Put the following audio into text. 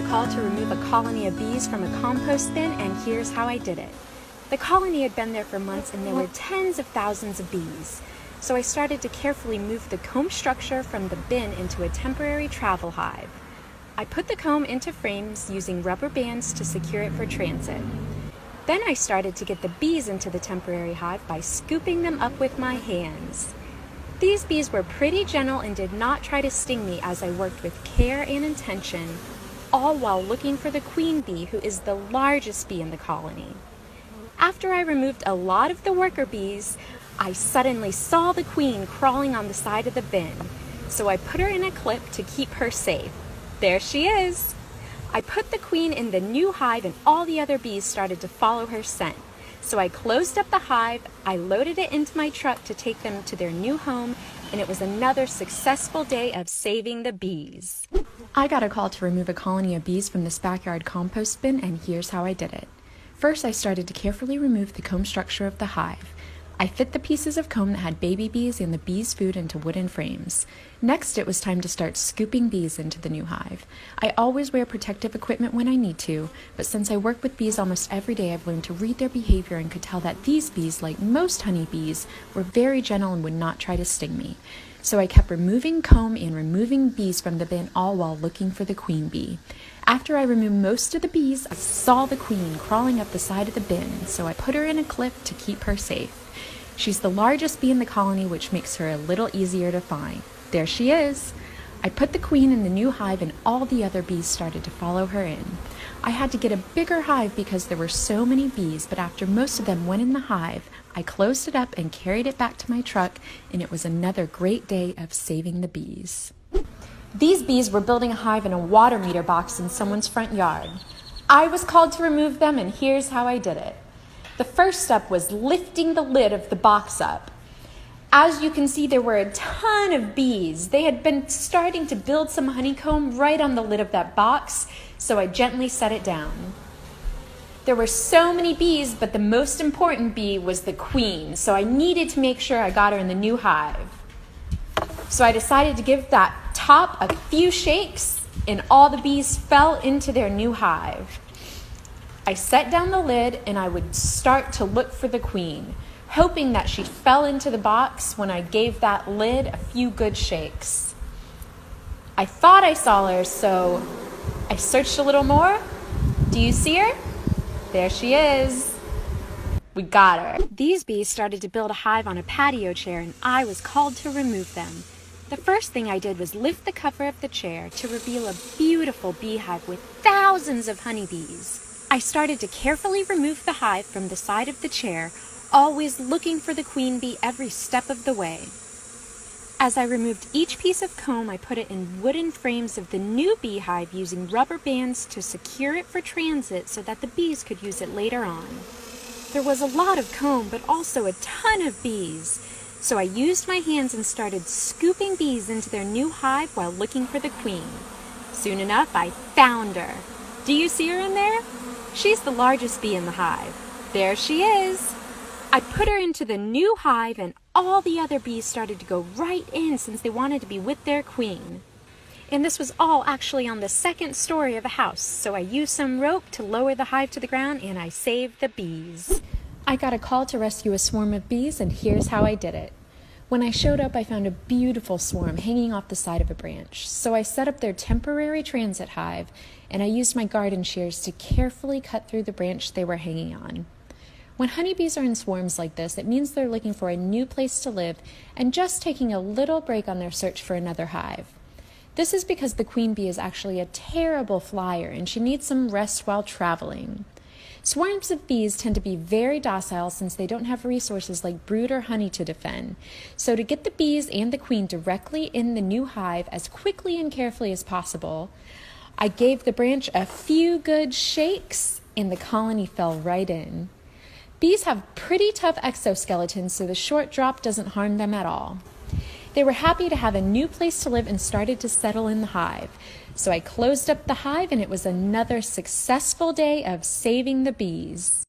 call to remove a colony of bees from a compost bin, and here's how I did it. The colony had been there for months and there were tens of thousands of bees. So I started to carefully move the comb structure from the bin into a temporary travel hive. I put the comb into frames using rubber bands to secure it for transit. Then I started to get the bees into the temporary hive by scooping them up with my hands. These bees were pretty gentle and did not try to sting me as I worked with care and intention, all while looking for the queen bee, who is the largest bee in the colony. After I removed a lot of the worker bees, I suddenly saw the queen crawling on the side of the bin, so I put her in a clip to keep her safe. There she is! I put the queen in the new hive and all the other bees started to follow her scent. So I closed up the hive, I loaded it into my truck to take them to their new home, and it was another successful day of saving the bees. I got a call to remove a colony of bees from this backyard compost bin, and here's how I did it. First, I started to carefully remove the comb structure of the hive. I fit the pieces of comb that had baby bees and the bees' food into wooden frames. Next, it was time to start scooping bees into the new hive. I always wear protective equipment when I need to, but since I work with bees almost every day, I've learned to read their behavior and could tell that these bees, like most honeybees, were very gentle and would not try to sting me. So I kept removing comb and removing bees from the bin, all while looking for the queen bee. After I removed most of the bees, I saw the queen crawling up the side of the bin, so I put her in a clip to keep her safe. She's the largest bee in the colony, which makes her a little easier to find. There she is! I put the queen in the new hive and all the other bees started to follow her in. I had to get a bigger hive because there were so many bees, but after most of them went in the hive, I closed it up and carried it back to my truck, and it was another great day of saving the bees. These bees were building a hive in a water meter box in someone's front yard. I was called to remove them, and here's how I did it. The first step was lifting the lid of the box up. As you can see, there were a ton of bees. They had been starting to build some honeycomb right on the lid of that box, so I gently set it down. There were so many bees, but the most important bee was the queen, so I needed to make sure I got her in the new hive. So I decided to give that top a few shakes, and all the bees fell into their new hive. I set down the lid and I would start to look for the queen, hoping that she fell into the box when I gave that lid a few good shakes. I thought I saw her, so I searched a little more. Do you see her? There she is. We got her. These bees started to build a hive on a patio chair, and I was called to remove them. The first thing I did was lift the cover of the chair to reveal a beautiful beehive with thousands of honeybees. I started to carefully remove the hive from the side of the chair, always looking for the queen bee every step of the way. As I removed each piece of comb, I put it in wooden frames of the new beehive using rubber bands to secure it for transit so that the bees could use it later on. There was a lot of comb, but also a ton of bees, so I used my hands and started scooping bees into their new hive while looking for the queen. Soon enough, I found her. Do you see her in there? She's the largest bee in the hive. There she is. I put her into the new hive and all the other bees started to go right in since they wanted to be with their queen. And this was all actually on the second story of a house, so I used some rope to lower the hive to the ground and I saved the bees. I got a call to rescue a swarm of bees, and here's how I did it. When I showed up, I found a beautiful swarm hanging off the side of a branch, so I set up their temporary transit hive, and I used my garden shears to carefully cut through the branch they were hanging on. When honeybees are in swarms like this, it means they're looking for a new place to live and just taking a little break on their search for another hive. This is because the queen bee is actually a terrible flyer, and she needs some rest while traveling. Swarms of bees tend to be very docile since they don't have resources like brood or honey to defend. So to get the bees and the queen directly in the new hive as quickly and carefully as possible, I gave the branch a few good shakes and the colony fell right in. Bees have pretty tough exoskeletons, so the short drop doesn't harm them at all. They were happy to have a new place to live and started to settle in the hive. So I closed up the hive, and it was another successful day of saving the bees.